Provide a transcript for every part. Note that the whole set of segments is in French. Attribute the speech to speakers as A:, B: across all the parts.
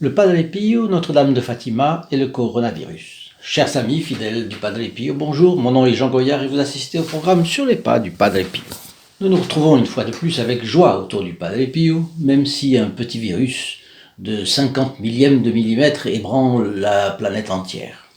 A: Le Padre Pio, Notre-Dame de Fatima et le coronavirus. Chers amis fidèles du Padre Pio, bonjour, mon nom est Jean Goyard et vous assistez au programme Sur les pas du Padre Pio. Nous nous retrouvons une fois de plus avec joie autour du Padre Pio, même si un petit virus de 50 millièmes de millimètre ébranle la planète entière.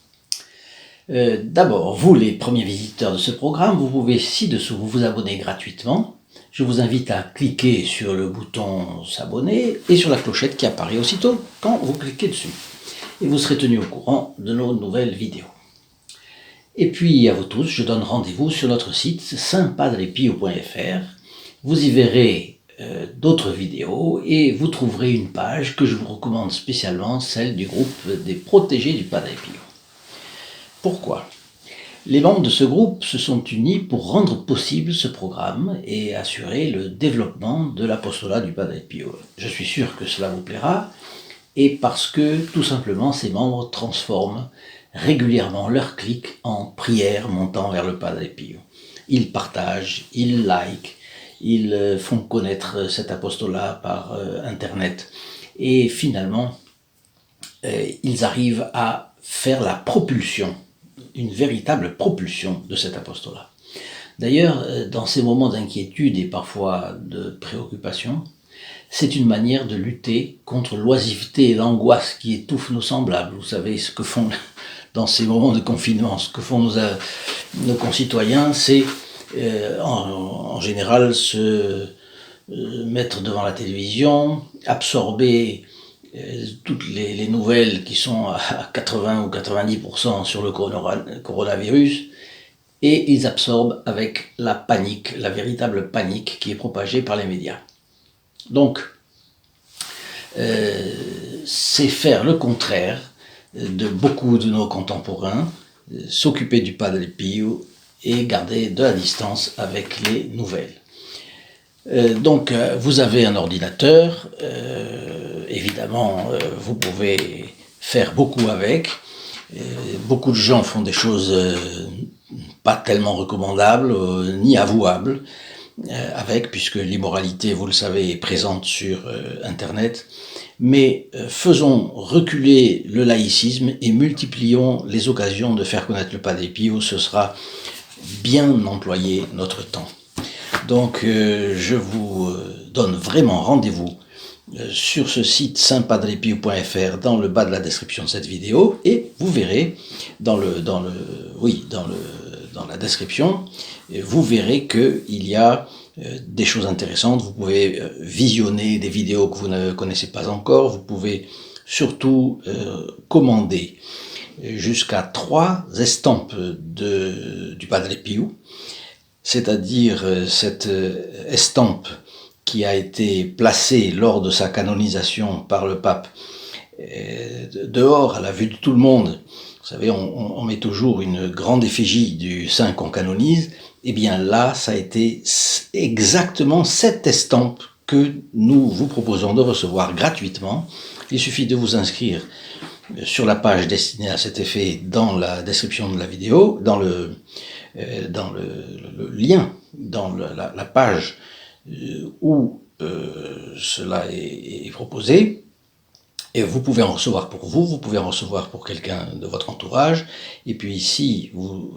A: D'abord, vous les premiers visiteurs de ce programme, vous pouvez ci-dessous vous abonner gratuitement. Je vous invite à cliquer sur le bouton s'abonner et sur la clochette qui apparaît aussitôt quand vous cliquez dessus. Et vous serez tenu au courant de nos nouvelles vidéos. Et puis à vous tous, je donne rendez-vous sur notre site saintpadrepio.fr. Vous y verrez d'autres vidéos et vous trouverez une page que je vous recommande spécialement, celle du groupe des protégés du Padre Pio. Pourquoi ? Les membres de ce groupe se sont unis pour rendre possible ce programme et assurer le développement de l'apostolat du Padre Pio. Je suis sûr que cela vous plaira, et parce que, tout simplement, ces membres transforment régulièrement leur clic en prière montant vers le Padre Pio. Ils partagent, ils likent, ils font connaître cet apostolat par Internet, et finalement, ils arrivent à faire la propulsion, une véritable propulsion de cet apostolat. D'ailleurs, dans ces moments d'inquiétude et parfois de préoccupation, c'est une manière de lutter contre l'oisiveté et l'angoisse qui étouffent nos semblables. Vous savez ce que font dans ces moments de confinement, ce que font nos concitoyens, c'est en général se mettre devant la télévision, absorber toutes les nouvelles qui sont à 80 ou 90% sur le coronavirus, et ils absorbent avec la panique, la véritable panique qui est propagée par les médias. Donc, c'est faire le contraire de beaucoup de nos contemporains, s'occuper du Padre Pio et garder de la distance avec les nouvelles. Donc, vous avez un ordinateur, évidemment, vous pouvez faire beaucoup avec. Beaucoup de gens font des choses pas tellement recommandables, ni avouables, avec, puisque l'immoralité, vous le savez, est présente sur Internet. Mais faisons reculer le laïcisme et multiplions les occasions de faire connaître le Padre Pio, ce sera bien employer notre temps. Donc je vous donne vraiment rendez-vous sur ce site saintpadrepio.fr dans le bas de la description de cette vidéo, et vous verrez dans la description, vous verrez qu'il y a des choses intéressantes. Vous pouvez visionner des vidéos que vous ne connaissez pas encore, vous pouvez surtout commander jusqu'à 3 estampes du Padre Pio, c'est-à-dire cette estampe qui a été placée lors de sa canonisation par le pape dehors à la vue de tout le monde. Vous savez, on met toujours une grande effigie du saint qu'on canonise. Eh bien là, ça a été exactement cette estampe que nous vous proposons de recevoir gratuitement. Il suffit de vous inscrire sur la page destinée à cet effet dans la description de la vidéo, dans le lien, dans la page où cela est proposé. Et vous pouvez en recevoir pour vous, vous pouvez en recevoir pour quelqu'un de votre entourage. Et puis ici, vous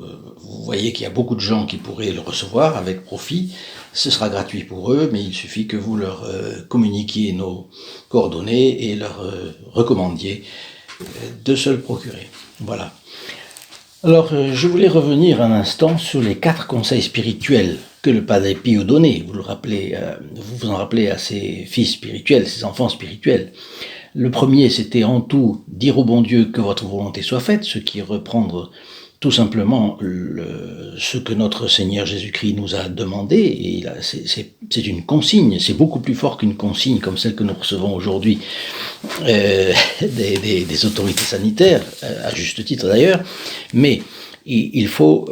A: voyez qu'il y a beaucoup de gens qui pourraient le recevoir avec profit. Ce sera gratuit pour eux, mais il suffit que vous leur communiquiez nos coordonnées et leur recommandiez de se le procurer. Voilà. Alors, je voulais revenir un instant sur les 4 conseils spirituels que le Padre Pio donnait. Vous vous en rappelez à ses fils spirituels, ses enfants spirituels. Le premier, c'était en tout dire au bon Dieu que votre volonté soit faite, ce qui est reprendre tout simplement ce que notre Seigneur Jésus-Christ nous a demandé. Et là, c'est une consigne, c'est beaucoup plus fort qu'une consigne comme celle que nous recevons aujourd'hui des autorités sanitaires, à juste titre d'ailleurs. Mais il faut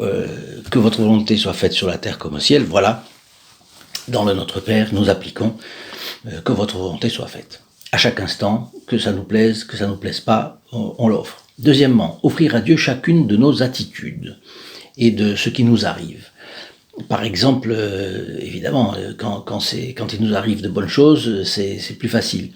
A: que votre volonté soit faite sur la terre comme au ciel. Voilà, dans le Notre Père, nous appliquons que votre volonté soit faite. À chaque instant, que ça nous plaise pas, on l'offre. Deuxièmement, offrir à Dieu chacune de nos attitudes et de ce qui nous arrive. Par exemple, évidemment, quand il nous arrive de bonnes choses, c'est plus facile.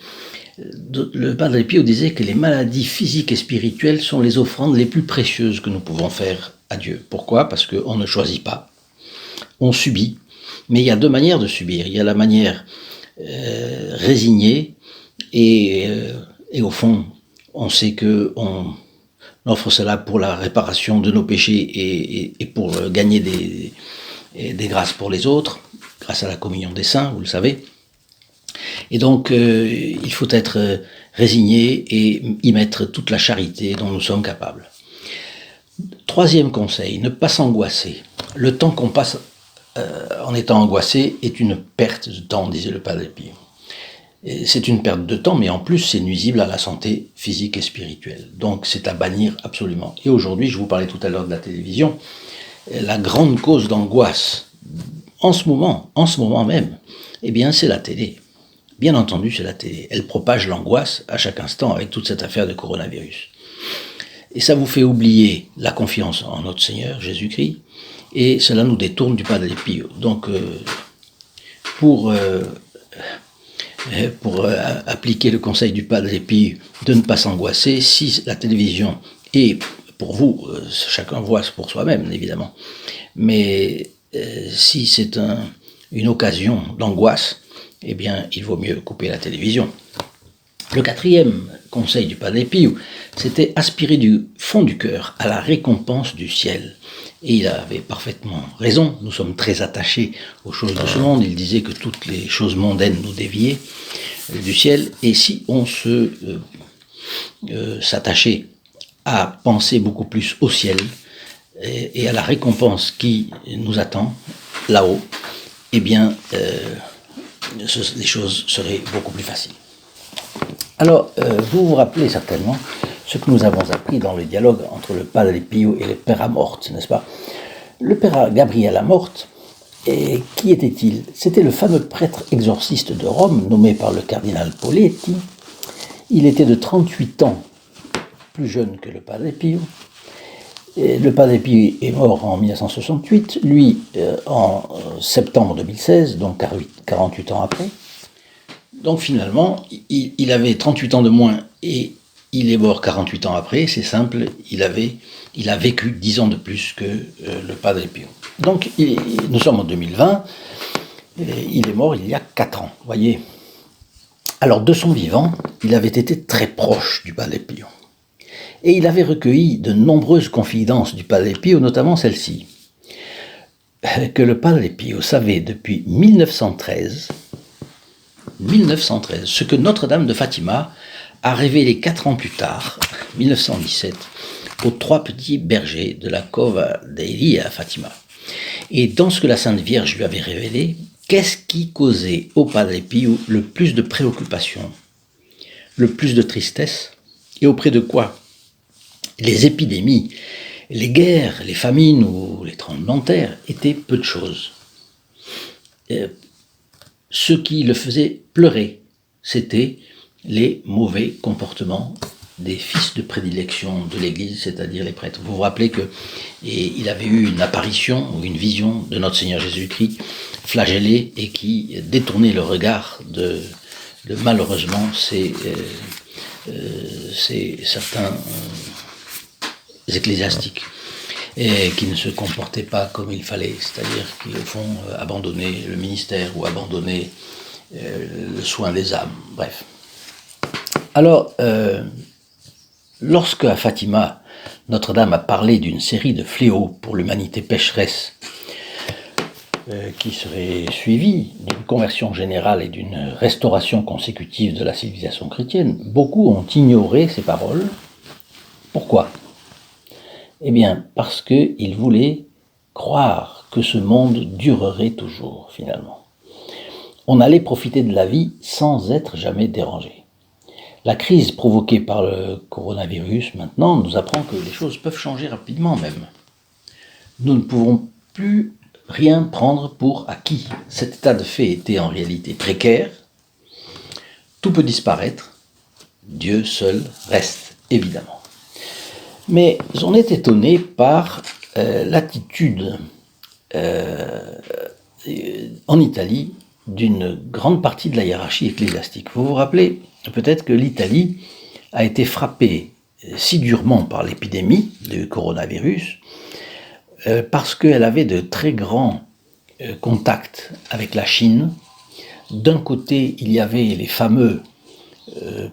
A: Le Padre Pio disait que les maladies physiques et spirituelles sont les offrandes les plus précieuses que nous pouvons faire à Dieu. Pourquoi? Parce qu'on ne choisit pas, on subit. Mais il y a deux manières de subir. Il y a la manière résignée et au fond, on sait qu'on offre cela pour la réparation de nos péchés et pour gagner des grâces pour les autres, grâce à la communion des saints, vous le savez. Et donc, il faut être résigné et y mettre toute la charité dont nous sommes capables. Troisième conseil, ne pas s'angoisser. Le temps qu'on passe en étant angoissé est une perte de temps, disait le Padre Pio. C'est une perte de temps, mais en plus, c'est nuisible à la santé physique et spirituelle. Donc, c'est à bannir absolument. Et aujourd'hui, je vous parlais tout à l'heure de la télévision, la grande cause d'angoisse, en ce moment même, eh bien, c'est la télé. Bien entendu, c'est la télé. Elle propage l'angoisse à chaque instant avec toute cette affaire de coronavirus. Et ça vous fait oublier la confiance en notre Seigneur, Jésus-Christ, et cela nous détourne du Padre Pio. Donc, pour appliquer le conseil du Padre Pio de ne pas s'angoisser, si la télévision est pour vous, chacun voit pour soi-même, évidemment, mais si c'est une occasion d'angoisse, eh bien, il vaut mieux couper la télévision. Le quatrième conseil du Padre Pio, c'était aspirer du fond du cœur à la récompense du ciel. Et il avait parfaitement raison, nous sommes très attachés aux choses de ce monde. Il disait que toutes les choses mondaines nous déviaient du ciel. Et si on s'attachait à penser beaucoup plus au ciel et à la récompense qui nous attend là-haut, eh bien, les choses seraient beaucoup plus faciles. Alors, vous vous rappelez certainement ce que nous avons appris dans le dialogue entre le Padre Pio et le Père Amort, n'est-ce pas? Le Père Gabriel Amort, qui était-il? C'était le fameux prêtre exorciste de Rome, nommé par le cardinal Poletti. Il était de 38 ans, plus jeune que le Padre Pio. Le Padre Pio est mort en 1968, lui en septembre 2016, donc 48 ans après. Donc finalement, il avait 38 ans de moins et il est mort 48 ans après, c'est simple, il a vécu 10 ans de plus que le Padre Pio. Donc nous sommes en 2020, il est mort il y a 4 ans, voyez. Alors de son vivant, il avait été très proche du Padre Pio. Et il avait recueilli de nombreuses confidences du Padre Pio, notamment celle-ci, que le Padre Pio savait depuis 1913, ce que Notre-Dame de Fatima a révélé 4 ans plus tard, 1917, aux 3 petits bergers de la Cova dei à Fatima. Et dans ce que la Sainte Vierge lui avait révélé, qu'est-ce qui causait au Padre Pio le plus de préoccupation, le plus de tristesse, et auprès de quoi les épidémies, les guerres, les famines ou les tremblements de terre étaient peu de choses. Ce qui le faisait pleurer, c'était les mauvais comportements des fils de prédilection de l'Église, c'est-à-dire les prêtres. Vous vous rappelez qu'il avait eu une apparition ou une vision de notre Seigneur Jésus-Christ flagellé et qui détournait le regard de malheureusement c'est certains ecclésiastiques et qui ne se comportaient pas comme il fallait, c'est-à-dire qui au fond abandonnaient le ministère ou abandonnaient le soin des âmes, bref. Alors, lorsque à Fatima, Notre-Dame a parlé d'une série de fléaux pour l'humanité pécheresse qui serait suivie d'une conversion générale et d'une restauration consécutive de la civilisation chrétienne, beaucoup ont ignoré ces paroles. Pourquoi ? Eh bien, parce qu'ils voulaient croire que ce monde durerait toujours, finalement. On allait profiter de la vie sans être jamais dérangé. La crise provoquée par le coronavirus, maintenant, nous apprend que les choses peuvent changer rapidement même. Nous ne pouvons plus rien prendre pour acquis. Cet état de fait était en réalité précaire. Tout peut disparaître. Dieu seul reste, évidemment. Mais on est étonné par l'attitude en Italie d'une grande partie de la hiérarchie ecclésiastique. Vous vous rappelez peut-être que l'Italie a été frappée si durement par l'épidémie du coronavirus parce qu'elle avait de très grands contacts avec la Chine. D'un côté, il y avait les fameux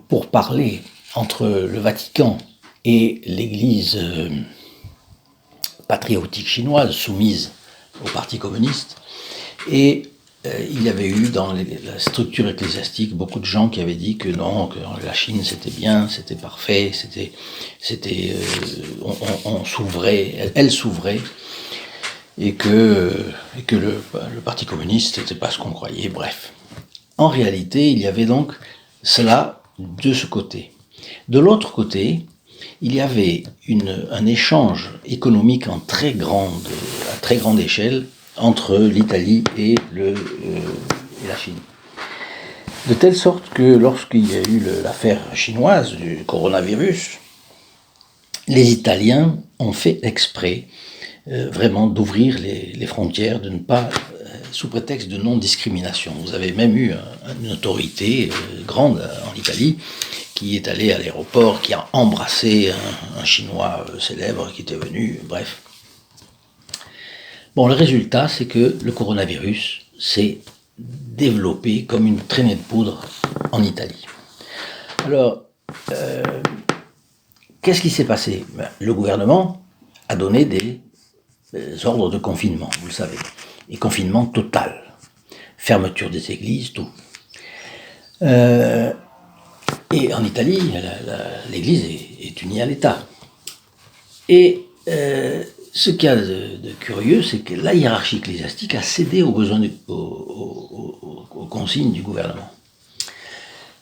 A: pourparlers entre le Vatican et l'Église patriotique chinoise soumise au Parti communiste. Et il y avait eu dans la structure ecclésiastique beaucoup de gens qui avaient dit que non, que la Chine c'était bien, c'était parfait, on s'ouvrait, elle s'ouvrait, et que le Parti communiste n'était pas ce qu'on croyait, bref. En réalité, il y avait donc cela de ce côté. De l'autre côté, il y avait un échange économique à très grande échelle entre l'Italie et la Chine. De telle sorte que lorsqu'il y a eu l'affaire chinoise du coronavirus, les Italiens ont fait exprès vraiment d'ouvrir les frontières, de ne pas, sous prétexte de non-discrimination. Vous avez même eu une autorité grande en Italie qui est allé à l'aéroport, qui a embrassé un Chinois célèbre qui était venu, bref. Bon, le résultat, c'est que le coronavirus s'est développé comme une traînée de poudre en Italie. Alors, qu'est-ce qui s'est passé? Le gouvernement a donné des ordres de confinement, vous le savez, et confinement total, fermeture des églises, tout. Et en Italie, l'Église est unie à l'État. Et ce qu'il y a de curieux, c'est que la hiérarchie ecclésiastique a cédé aux besoins, aux consignes du gouvernement.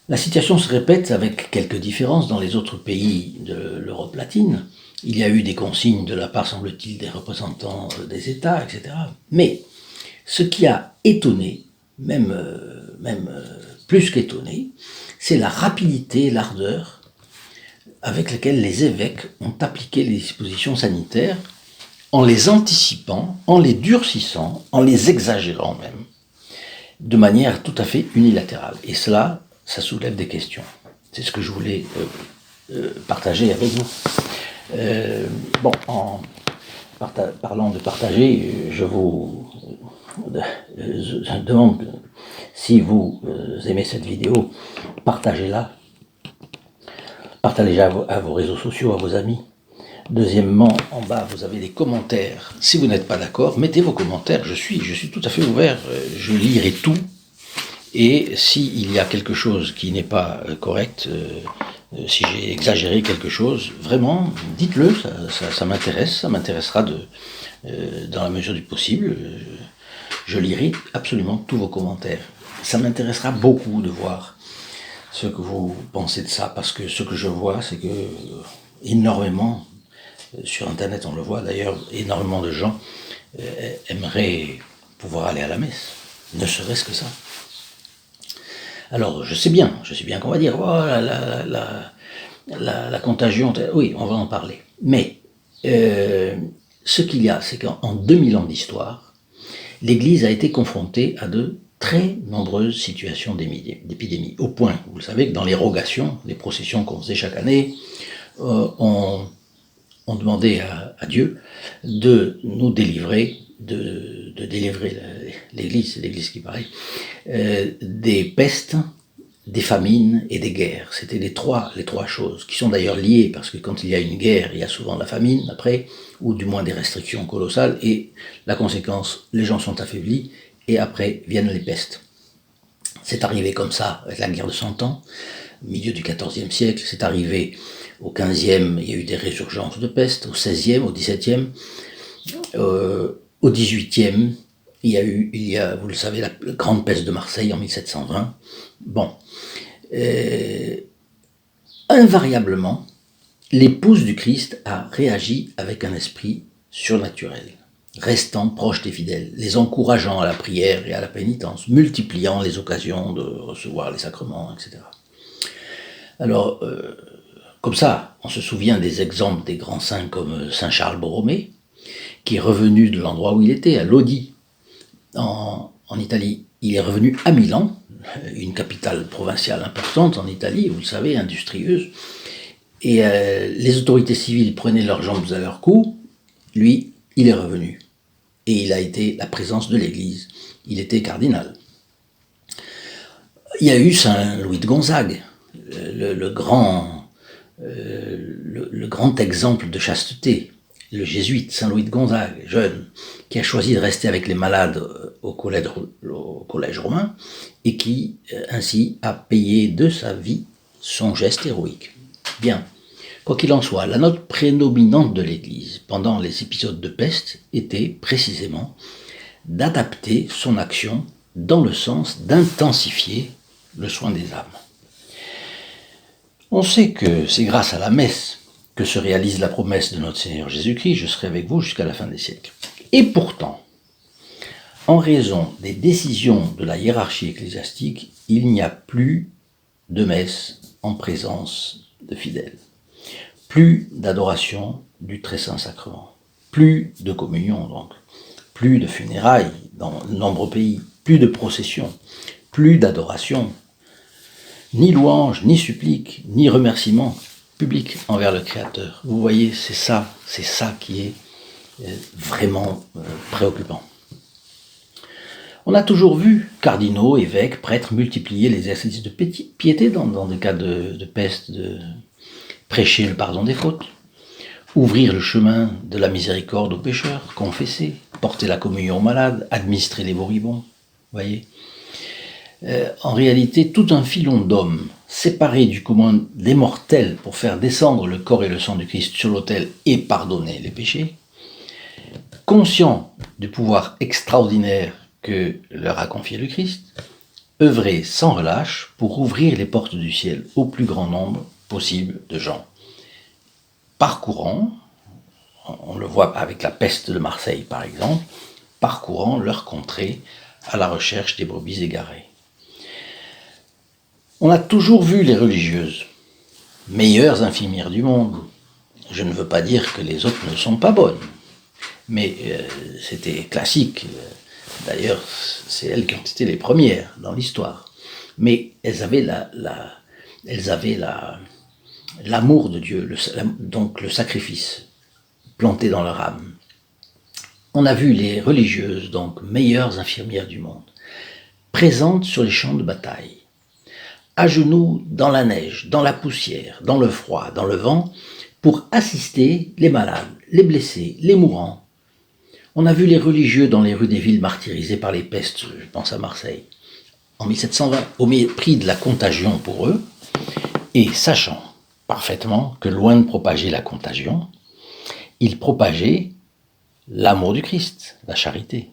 A: La situation se répète avec quelques différences dans les autres pays de l'Europe latine. Il y a eu des consignes de la part, semble-t-il, des représentants des États, etc. Mais ce qui a étonné, même plus qu'étonné, c'est la rapidité et l'ardeur avec laquelle les évêques ont appliqué les dispositions sanitaires en les anticipant, en les durcissant, en les exagérant même, de manière tout à fait unilatérale. Et cela, ça soulève des questions. C'est ce que je voulais partager avec vous. Bon, en parlant de partager, je vous demande, si vous aimez cette vidéo, partagez-la. Partagez-la à vos réseaux sociaux, à vos amis. Deuxièmement, en bas, vous avez les commentaires. Si vous n'êtes pas d'accord, mettez vos commentaires. Je suis tout à fait ouvert. Je lirai tout. Et s'il y a quelque chose qui n'est pas correct, si j'ai exagéré quelque chose, vraiment, dites-le, ça m'intéresse, ça m'intéressera dans la mesure du possible. Je lirai absolument tous vos commentaires. Ça m'intéressera beaucoup de voir ce que vous pensez de ça, parce que ce que je vois, c'est que énormément, sur Internet on le voit d'ailleurs, énormément de gens aimeraient pouvoir aller à la messe, ne serait-ce que ça. Alors, je sais bien qu'on va dire, oh, la contagion, oui, on va en parler. Mais, ce qu'il y a, c'est qu'en 2000 ans d'histoire, l'Église a été confrontée à de très nombreuses situations d'épidémie. Au point, vous le savez, que dans les rogations, les processions qu'on faisait chaque année, on demandait à Dieu de nous délivrer, de délivrer l'Église, c'est l'Église qui paraît, des pestes, des famines et des guerres. C'était les trois choses, qui sont d'ailleurs liées, parce que quand il y a une guerre, il y a souvent la famine après, ou du moins des restrictions colossales, et la conséquence, les gens sont affaiblis, et après viennent les pestes. C'est arrivé comme ça avec la guerre de 100 ans, au milieu du XIVe siècle, c'est arrivé au XVe, il y a eu des résurgences de peste, au XVIe, au XVIIe, au XVIIIe, il y a, vous le savez, la grande peste de Marseille en 1720. Bon, invariablement, l'épouse du Christ a réagi avec un esprit surnaturel, restant proche des fidèles, les encourageant à la prière et à la pénitence, multipliant les occasions de recevoir les sacrements, etc. Alors, comme ça, on se souvient des exemples des grands saints comme Saint Charles Borromée, qui est revenu de l'endroit où il était, à Lodi, en Italie. il est revenu à Milan, une capitale provinciale importante en Italie, vous le savez, industrieuse, et les autorités civiles prenaient leurs jambes à leur cou. Lui, il est revenu. Et il a été la présence de l'Église. Il était cardinal. Il y a eu Saint Louis de Gonzague, le grand exemple de chasteté. Le jésuite Saint Louis de Gonzague, jeune, qui a choisi de rester avec les malades au collège romain et qui, ainsi, a payé de sa vie son geste héroïque. Bien. Quoi qu'il en soit, la note prédominante de l'Église pendant les épisodes de peste était précisément d'adapter son action dans le sens d'intensifier le soin des âmes. On sait que c'est grâce à la messe que se réalise la promesse de notre Seigneur Jésus-Christ, je serai avec vous jusqu'à la fin des siècles. Et pourtant, en raison des décisions de la hiérarchie ecclésiastique, il n'y a plus de messe en présence de fidèles. Plus d'adoration du très saint sacrement, plus de communion donc, plus de funérailles dans de nombreux pays, plus de processions, plus d'adoration, ni louange, ni supplique, ni remerciement public envers le Créateur. Vous voyez, c'est ça qui est vraiment préoccupant. On a toujours vu cardinaux, évêques, prêtres multiplier les exercices de piété dans des cas de peste, de prêcher le pardon des fautes, ouvrir le chemin de la miséricorde aux pécheurs, confesser, porter la communion aux malades, administrer les moribonds. Voyez. En réalité, tout un filon d'hommes séparés du commun des mortels pour faire descendre le corps et le sang du Christ sur l'autel et pardonner les péchés, conscients du pouvoir extraordinaire que leur a confié le Christ, œuvrer sans relâche pour ouvrir les portes du ciel au plus grand nombre possible de gens, parcourant, on le voit avec la peste de Marseille par exemple, parcourant leur contrée à la recherche des brebis égarées. On a toujours vu les religieuses, meilleures infirmières du monde. Je ne veux pas dire que les autres ne sont pas bonnes, mais c'était classique. D'ailleurs, c'est elles qui ont été les premières dans l'histoire. Mais elles avaient l'amour de Dieu, donc le sacrifice planté dans leur âme. On a vu les religieuses, donc meilleures infirmières du monde, présentes sur les champs de bataille, à genoux dans la neige, dans la poussière, dans le froid, dans le vent, pour assister les malades, les blessés, les mourants. On a vu les religieux dans les rues des villes martyrisées par les pestes, je pense à Marseille, en 1720, au mépris de la contagion pour eux, et sachant parfaitement que loin de propager la contagion, ils propageaient l'amour du Christ, la charité,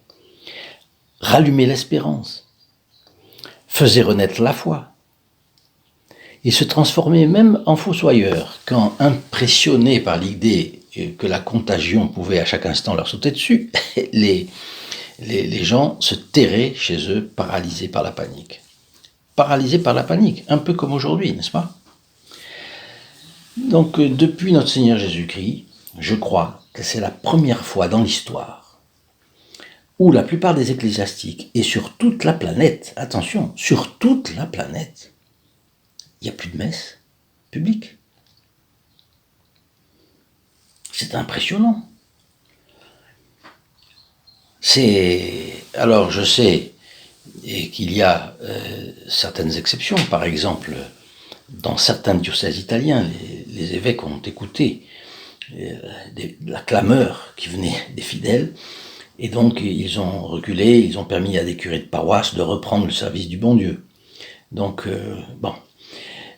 A: rallumaient l'espérance, faisaient renaître la foi, et se transformaient même en fossoyeurs quand, impressionnés par l'idée que la contagion pouvait à chaque instant leur sauter dessus, les gens se terraient chez eux, paralysés par la panique. Paralysés par la panique, un peu comme aujourd'hui, n'est-ce pas? Donc, depuis notre Seigneur Jésus-Christ, je crois que c'est la première fois dans l'histoire où la plupart des ecclésiastiques, et sur toute la planète, attention, sur toute la planète, il n'y a plus de messe publique. C'est impressionnant. Alors je sais qu'il y a certaines exceptions, par exemple, dans certains diocèses italiens, les évêques ont écouté la clameur qui venait des fidèles, et donc ils ont reculé, ils ont permis à des curés de paroisse de reprendre le service du bon Dieu. Donc,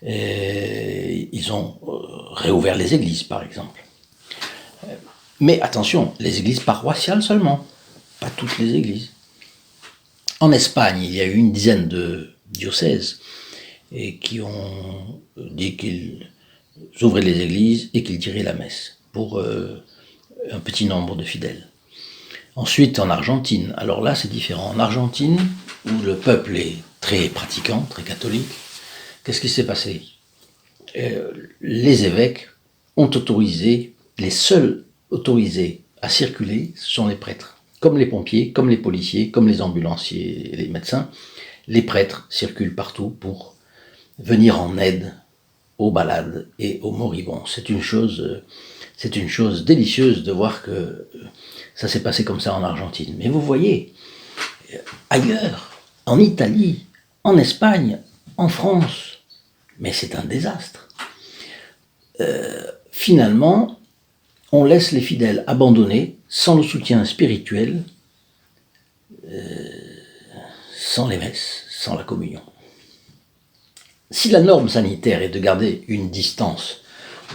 A: ils ont réouvert les églises, par exemple. Mais attention, les églises paroissiales seulement, pas toutes les églises. En Espagne, il y a eu une dizaine de diocèses et qui ont dit qu'ils ouvraient les églises et qu'ils diraient la messe pour un petit nombre de fidèles. Ensuite, en Argentine, alors là c'est différent. En Argentine, où le peuple est très pratiquant, très catholique, qu'est-ce qui s'est passé? Les évêques ont autorisé, les seuls autorisés à circuler sont les prêtres, comme les pompiers, comme les policiers, comme les ambulanciers et les médecins, les prêtres circulent partout pour venir en aide aux malades et aux moribonds. C'est une chose délicieuse de voir que ça s'est passé comme ça en Argentine. Mais vous voyez, ailleurs, en Italie, en Espagne, en France, mais c'est un désastre. Finalement, on laisse les fidèles abandonnés, sans le soutien spirituel, sans les messes, sans la communion. Si la norme sanitaire est de garder une distance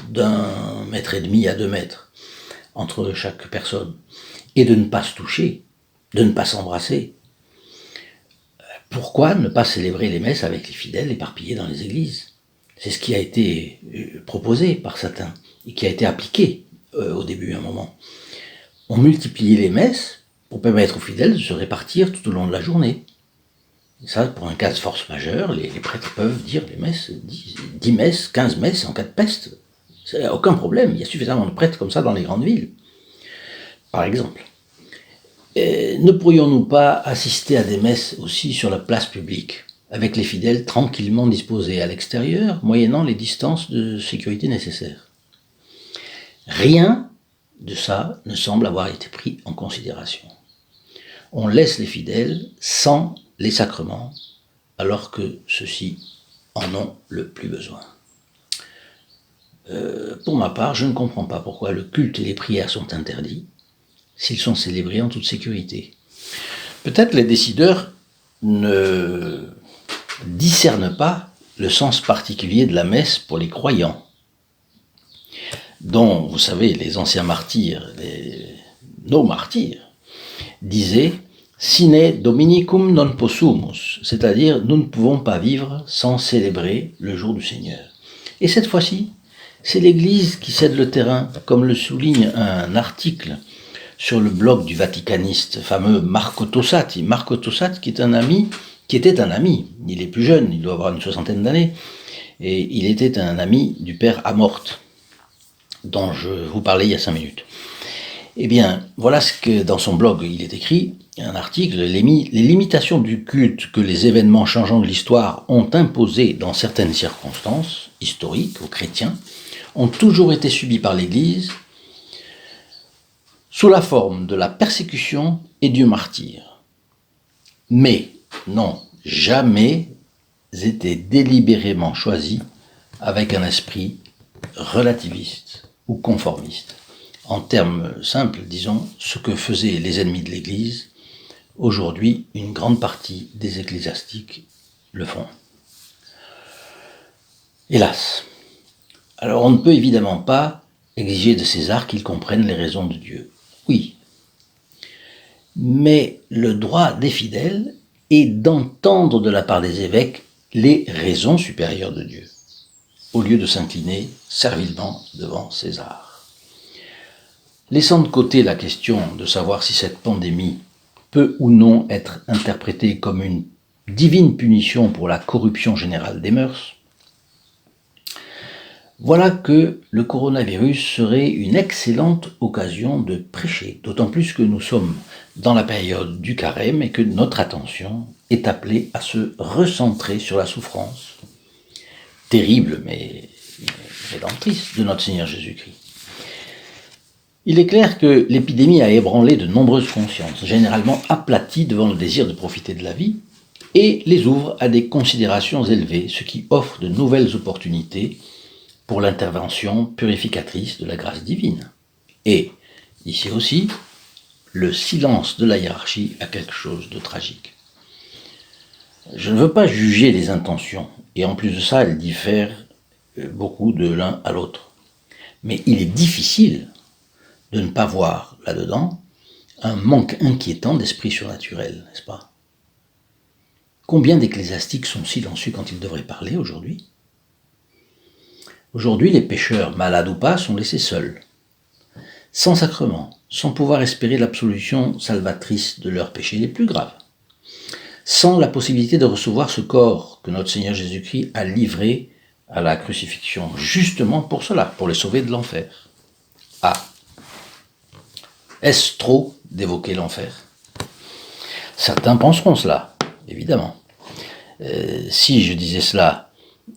A: d'1,5 mètre à 2 mètres entre chaque personne, et de ne pas se toucher, de ne pas s'embrasser, pourquoi ne pas célébrer les messes avec les fidèles éparpillés dans les églises? C'est ce qui a été proposé par certains et qui a été appliqué au début, à un moment. On multipliait les messes pour permettre aux fidèles de se répartir tout au long de la journée. Et ça, pour un cas de force majeure, les prêtres peuvent dire les messes, 10 messes, 15 messes en cas de peste. C'est aucun problème, il y a suffisamment de prêtres comme ça dans les grandes villes, par exemple. Ne pourrions-nous pas assister à des messes aussi sur la place publique, avec les fidèles tranquillement disposés à l'extérieur, moyennant les distances de sécurité nécessaires? Rien de ça ne semble avoir été pris en considération. On laisse les fidèles sans les sacrements, alors que ceux-ci en ont le plus besoin. Pour ma part, je ne comprends pas pourquoi le culte et les prières sont interdits, s'ils sont célébrés en toute sécurité. Peut-être les décideurs ne discernent pas le sens particulier de la messe pour les croyants, dont, vous savez, les anciens martyrs, nos martyrs, disaient « Sine Dominicum non possumus », c'est-à-dire « Nous ne pouvons pas vivre sans célébrer le jour du Seigneur ». Et cette fois-ci, c'est l'Église qui cède le terrain, comme le souligne un article sur le blog du vaticaniste fameux Marco Tossati. Marco Tossati qui était un ami, il est plus jeune, il doit avoir une 60aine d'années, et il était un ami du père Amorth, dont je vous parlais il y a 5 minutes. Eh bien, voilà ce que dans son blog il est écrit, un article, les limitations du culte que les événements changeants de l'histoire ont imposées dans certaines circonstances historiques aux chrétiens ont toujours été subies par l'Église sous la forme de la persécution et du martyre, mais n'ont jamais été délibérément choisies avec un esprit relativiste ou conformiste. En termes simples, disons, ce que faisaient les ennemis de l'Église, aujourd'hui, une grande partie des ecclésiastiques le font. Hélas. Alors on ne peut évidemment pas exiger de César qu'il comprenne les raisons de Dieu. Oui. Mais le droit des fidèles est d'entendre de la part des évêques les raisons supérieures de Dieu, au lieu de s'incliner servilement devant César. Laissant de côté la question de savoir si cette pandémie peut ou non être interprétée comme une divine punition pour la corruption générale des mœurs, voilà que le coronavirus serait une excellente occasion de prêcher, d'autant plus que nous sommes dans la période du carême et que notre attention est appelée à se recentrer sur la souffrance, terrible mais rédemptrice, de notre Seigneur Jésus-Christ. Il est clair que l'épidémie a ébranlé de nombreuses consciences, généralement aplaties devant le désir de profiter de la vie, et les ouvre à des considérations élevées, ce qui offre de nouvelles opportunités pour l'intervention purificatrice de la grâce divine. Et, ici aussi, le silence de la hiérarchie a quelque chose de tragique. Je ne veux pas juger les intentions, et en plus de ça, elles diffèrent beaucoup de l'un à l'autre. Mais il est difficile de ne pas voir là-dedans un manque inquiétant d'esprit surnaturel, n'est-ce pas? Combien d'ecclésiastiques sont silencieux quand ils devraient parler aujourd'hui? Aujourd'hui, les pécheurs, malades ou pas, sont laissés seuls, sans sacrement, sans pouvoir espérer l'absolution salvatrice de leurs péchés les plus graves, sans la possibilité de recevoir ce corps que notre Seigneur Jésus-Christ a livré à la crucifixion, justement pour cela, pour les sauver de l'enfer. Ah, est-ce trop d'évoquer l'enfer? Certains penseront cela, évidemment. Si je disais cela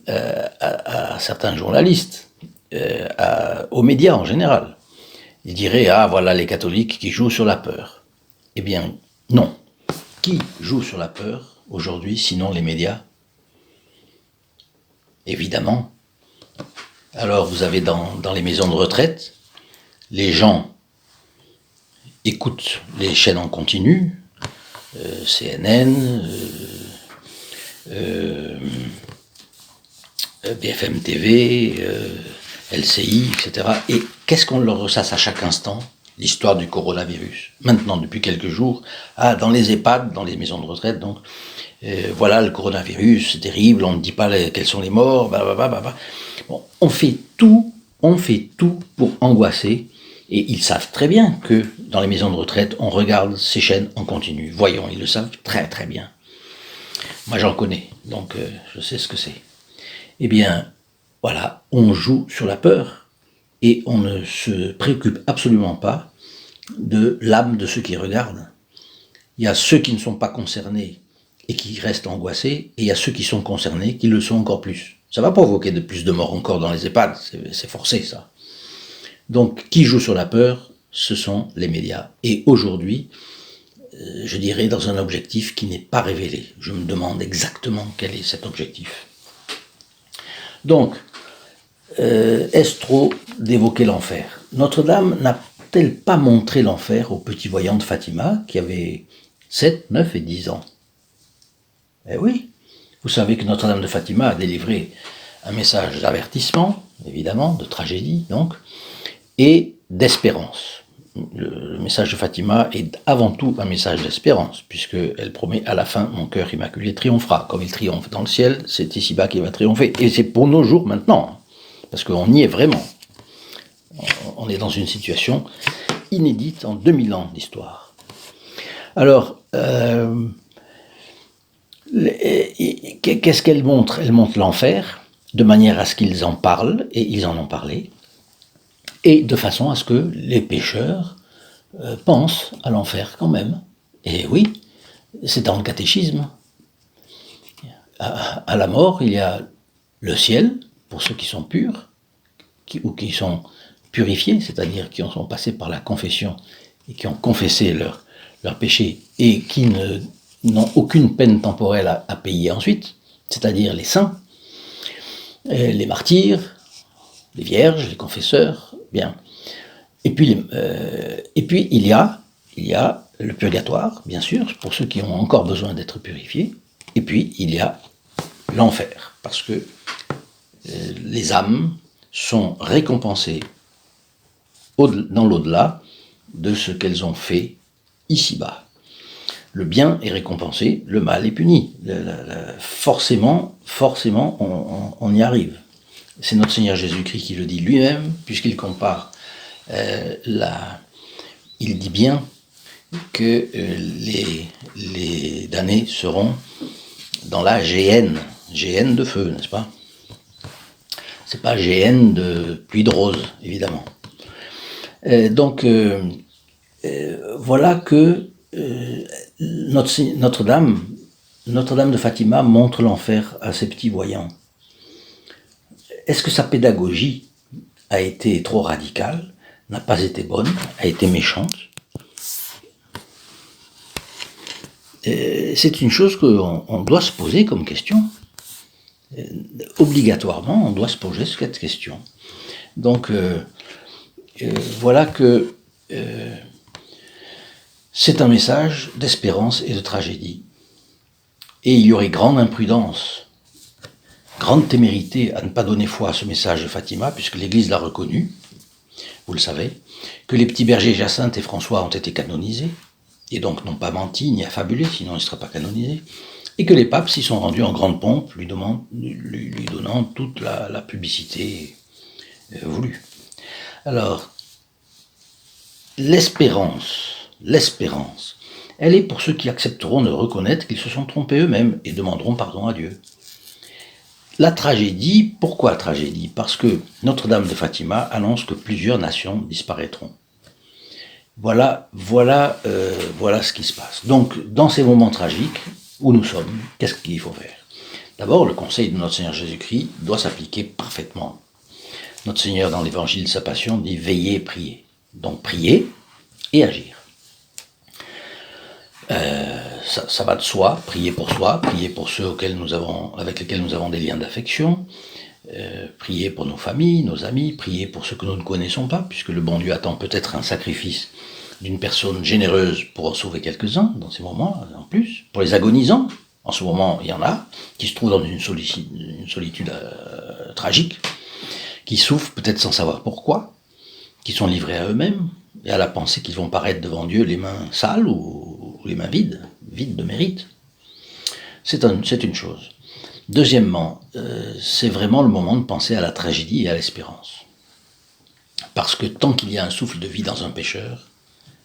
A: à certains journalistes, aux médias en général, ils diraient « Ah, voilà les catholiques qui jouent sur la peur ». Eh bien, non. Qui joue sur la peur aujourd'hui, sinon les médias? Évidemment. Alors, vous avez dans les maisons de retraite, les gens écoutent les chaînes en continu, CNN, BFM TV, LCI, etc. Et qu'est-ce qu'on leur ressasse à chaque instant? L'histoire du coronavirus. Maintenant, depuis quelques jours, dans les EHPAD, dans les maisons de retraite, donc, voilà le coronavirus, c'est terrible, on ne dit pas quels sont les morts, blablabla. Bon, on fait tout pour angoisser, et ils savent très bien que dans les maisons de retraite, on regarde ces chaînes en continu. Voyons, ils le savent très très bien. Moi j'en connais, donc je sais ce que c'est. Eh bien, voilà, on joue sur la peur, et on ne se préoccupe absolument pas de l'âme de ceux qui regardent. Il y a ceux qui ne sont pas concernés et qui restent angoissés, et il y a ceux qui sont concernés qui le sont encore plus. Ça va provoquer de plus de morts encore dans les EHPAD, c'est forcé ça. Donc, qui joue sur la peur? Ce sont les médias. Et aujourd'hui, je dirais dans un objectif qui n'est pas révélé. Je me demande exactement quel est cet objectif. Donc, est-ce trop d'évoquer l'enfer? Notre-Dame n'a-t-elle pas montré l'enfer au petit voyant de Fatima, qui avait 7, 9 et 10 ans? Eh oui, vous savez que Notre-Dame de Fatima a délivré un message d'avertissement, évidemment, de tragédie, donc, et d'espérance. Le message de Fatima est avant tout un message d'espérance, puisqu'elle promet à la fin « Mon cœur immaculé triomphera ». Comme il triomphe dans le ciel, c'est ici-bas qu'il va triompher. Et c'est pour nos jours maintenant, parce qu'on y est vraiment. On est dans une situation inédite en 2000 ans d'histoire. Alors, qu'est-ce qu'elle montre? Elle montre l'enfer, de manière à ce qu'ils en parlent, et ils en ont parlé, et de façon à ce que les pécheurs pensent à l'enfer quand même. Et oui, c'est dans le catéchisme. À la mort, il y a le ciel, pour ceux qui sont purs, ou qui sont purifiés, c'est-à-dire qui en sont passés par la confession, et qui ont confessé leurs péchés, et qui n'ont aucune peine temporelle à payer ensuite, c'est-à-dire les saints, les martyrs, les vierges, les confesseurs, bien. Et puis il y a le purgatoire, bien sûr, pour ceux qui ont encore besoin d'être purifiés. Et puis il y a l'enfer, parce que les âmes sont récompensées dans l'au-delà de ce qu'elles ont fait ici-bas. Le bien est récompensé, le mal est puni. Forcément, on y arrive. C'est notre Seigneur Jésus-Christ qui le dit lui-même, puisqu'il compare il dit bien que les damnés seront dans la géhenne de feu, n'est-ce pas? C'est pas géhenne de pluie de rose, évidemment. Donc, voilà que Notre-Dame de Fatima montre l'enfer à ses petits voyants. Est-ce que sa pédagogie a été trop radicale, n'a pas été bonne, a été méchante? C'est une chose qu'on doit se poser comme question. Obligatoirement, on doit se poser cette question. Donc, voilà que c'est un message d'espérance et de tragédie. Et il y aurait grande imprudence, grande témérité à ne pas donner foi à ce message de Fatima, puisque l'Église l'a reconnu, vous le savez, que les petits bergers Jacinthe et François ont été canonisés, et donc n'ont pas menti ni affabulé, sinon ils ne seraient pas canonisés, et que les papes s'y sont rendus en grande pompe, lui donnant toute la publicité voulue. Alors, l'espérance, elle est pour ceux qui accepteront de reconnaître qu'ils se sont trompés eux-mêmes et demanderont pardon à Dieu. La tragédie, pourquoi tragédie? Parce que Notre-Dame de Fatima annonce que plusieurs nations disparaîtront. Voilà ce qui se passe. Donc, dans ces moments tragiques où nous sommes, qu'est-ce qu'il faut faire? D'abord, le conseil de notre Seigneur Jésus-Christ doit s'appliquer parfaitement. Notre Seigneur, dans l'évangile de sa passion, dit « Veillez et priez ». Donc, prier et agir. Ça va de soi, prier pour ceux avec lesquels nous avons des liens d'affection, prier pour nos familles, nos amis, prier pour ceux que nous ne connaissons pas, puisque le bon Dieu attend peut-être un sacrifice d'une personne généreuse pour en sauver quelques-uns dans ces moments, en plus. Pour les agonisants, en ce moment, il y en a qui se trouvent dans une solitude tragique, qui souffrent peut-être sans savoir pourquoi, qui sont livrés à eux-mêmes et à la pensée qu'ils vont paraître devant Dieu les mains sales ou les mains vides de mérite. C'est une chose. Deuxièmement, c'est vraiment le moment de penser à la tragédie et à l'espérance. Parce que tant qu'il y a un souffle de vie dans un pécheur,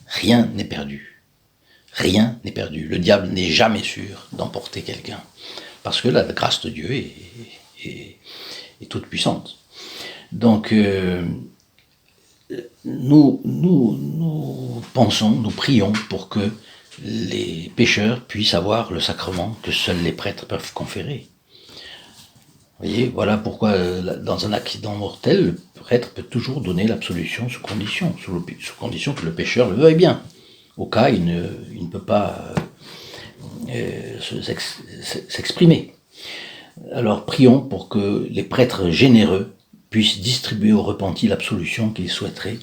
A: rien n'est perdu. Rien n'est perdu. Le diable n'est jamais sûr d'emporter quelqu'un. Parce que la grâce de Dieu est toute puissante. Donc, nous pensons, nous prions pour que les pécheurs puissent avoir le sacrement que seuls les prêtres peuvent conférer. Vous voyez, voilà pourquoi dans un accident mortel, le prêtre peut toujours donner l'absolution sous condition que le pécheur le veuille bien. Au cas, il ne peut pas s'exprimer. Alors prions pour que les prêtres généreux puissent distribuer aux repentis l'absolution qu'ils souhaiteraient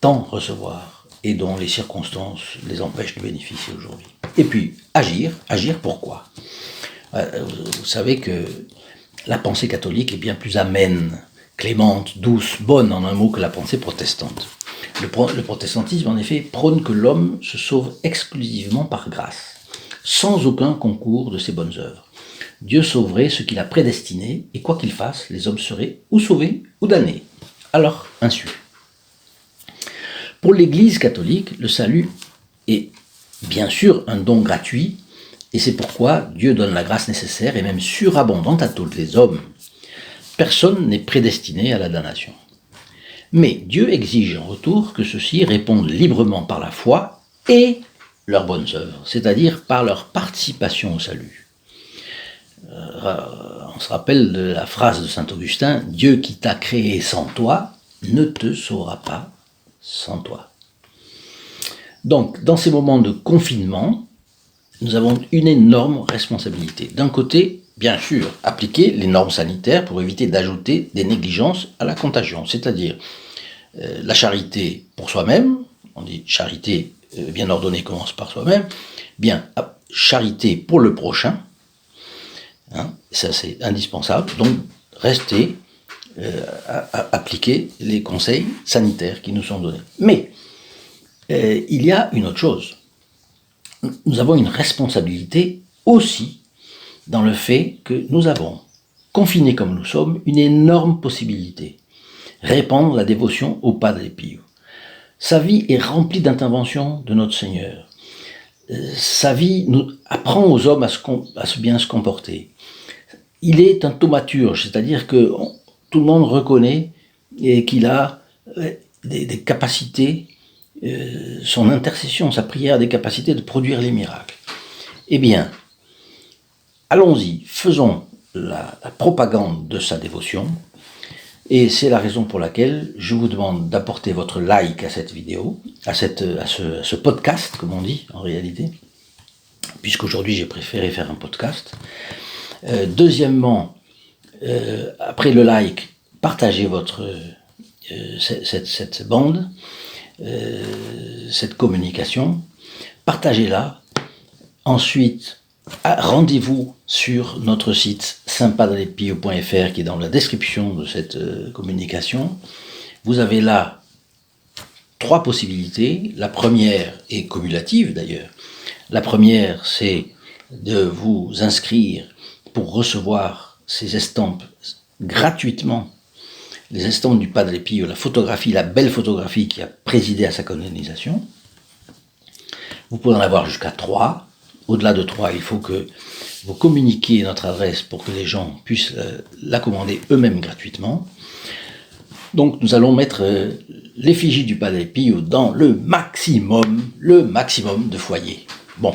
A: tant recevoir et dont les circonstances les empêchent de bénéficier aujourd'hui. Et puis, agir pourquoi? Vous savez que la pensée catholique est bien plus amène, clémente, douce, bonne en un mot que la pensée protestante. Le protestantisme, en effet, prône que l'homme se sauve exclusivement par grâce, sans aucun concours de ses bonnes œuvres. Dieu sauverait ce qu'il a prédestiné, et quoi qu'il fasse, les hommes seraient ou sauvés ou damnés. Alors, insu. Pour l'Église catholique, le salut est bien sûr un don gratuit, et c'est pourquoi Dieu donne la grâce nécessaire et même surabondante à tous les hommes. Personne n'est prédestiné à la damnation. Mais Dieu exige en retour que ceux-ci répondent librement par la foi et leurs bonnes œuvres, c'est-à-dire par leur participation au salut. On se rappelle de la phrase de saint Augustin, « Dieu qui t'a créé sans toi ne te sauvera pas sans toi ». Donc, dans ces moments de confinement, nous avons une énorme responsabilité. D'un côté, bien sûr, appliquer les normes sanitaires pour éviter d'ajouter des négligences à la contagion, c'est-à-dire la charité pour soi-même, on dit charité bien ordonnée commence par soi-même, bien charité pour le prochain, hein, ça c'est indispensable, donc rester appliquer les conseils sanitaires qui nous sont donnés. Mais il y a une autre chose. Nous avons une responsabilité aussi dans le fait que nous avons, confinés comme nous sommes, une énorme possibilité. Répandre la dévotion au Padre Pio. Sa vie est remplie d'interventions de notre Seigneur. Sa vie nous apprend aux hommes à bien se comporter. Il est un thaumaturge, c'est-à-dire que tout le monde reconnaît qu'il a des capacités, son intercession, sa prière a des capacités de produire les miracles. Eh bien, allons-y, faisons la propagande de sa dévotion, et c'est la raison pour laquelle je vous demande d'apporter votre like à cette vidéo, à ce podcast, comme on dit en réalité, puisqu'aujourd'hui j'ai préféré faire un podcast. Deuxièmement, après le like, partagez cette bande, cette communication, partagez-la. Ensuite, rendez-vous sur notre site saintpadrepio.fr qui est dans la description de cette communication. Vous avez là 3 possibilités. La première est cumulative d'ailleurs. La première, c'est de vous inscrire pour recevoir ces estampes gratuitement, les estampes du Padre Pio, la photographie, la belle photographie qui a présidé à sa canonisation. Vous pouvez en avoir jusqu'à 3. Au-delà de 3, il faut que vous communiquiez notre adresse pour que les gens puissent la commander eux-mêmes gratuitement. Donc nous allons mettre l'effigie du Padre Pio dans le maximum de foyers. Bon.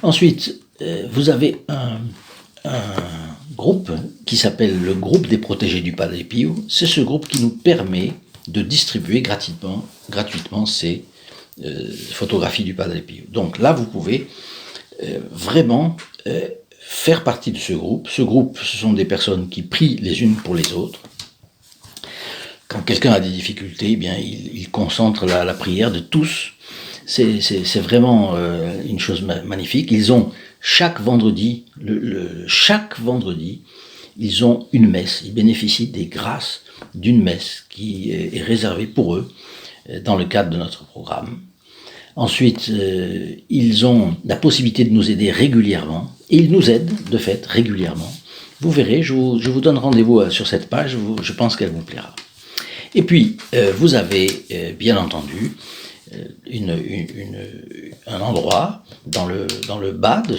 A: Ensuite, vous avez un groupe qui s'appelle le groupe des protégés du Padre Pio. C'est ce groupe qui nous permet de distribuer gratuitement ces photographies du Padre Pio. Donc là, vous pouvez vraiment faire partie de ce groupe. Ce groupe, ce sont des personnes qui prient les unes pour les autres. Quand quelqu'un a des difficultés, eh bien, il concentre la prière de tous. C'est vraiment une chose magnifique. Ils ont chaque vendredi, chaque vendredi, ils ont une messe. Ils bénéficient des grâces d'une messe qui est réservée pour eux dans le cadre de notre programme. Ensuite, ils ont la possibilité de nous aider régulièrement, et ils nous aident, de fait, régulièrement. Vous verrez, je vous donne rendez-vous sur cette page, je pense qu'elle vous plaira. Et puis, vous avez, bien entendu, un endroit dans le bas de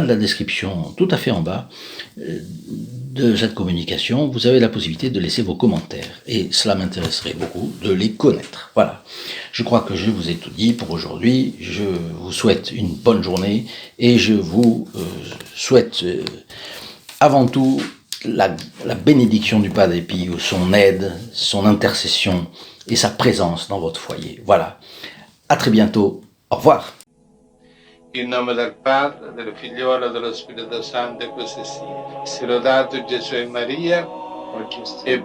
A: la description, tout à fait en bas de cette communication, vous avez la possibilité de laisser vos commentaires. Et cela m'intéresserait beaucoup de les connaître. Voilà. Je crois que je vous ai tout dit pour aujourd'hui. Je vous souhaite une bonne journée et je vous souhaite avant tout la bénédiction du Padre Pio, son aide, son intercession et sa présence dans votre foyer. Voilà. À très bientôt. Au revoir.
B: In nome del Padre, del Figliolo e dello Spirito Santo, e così sia. Sia lodato Gesù e Maria, e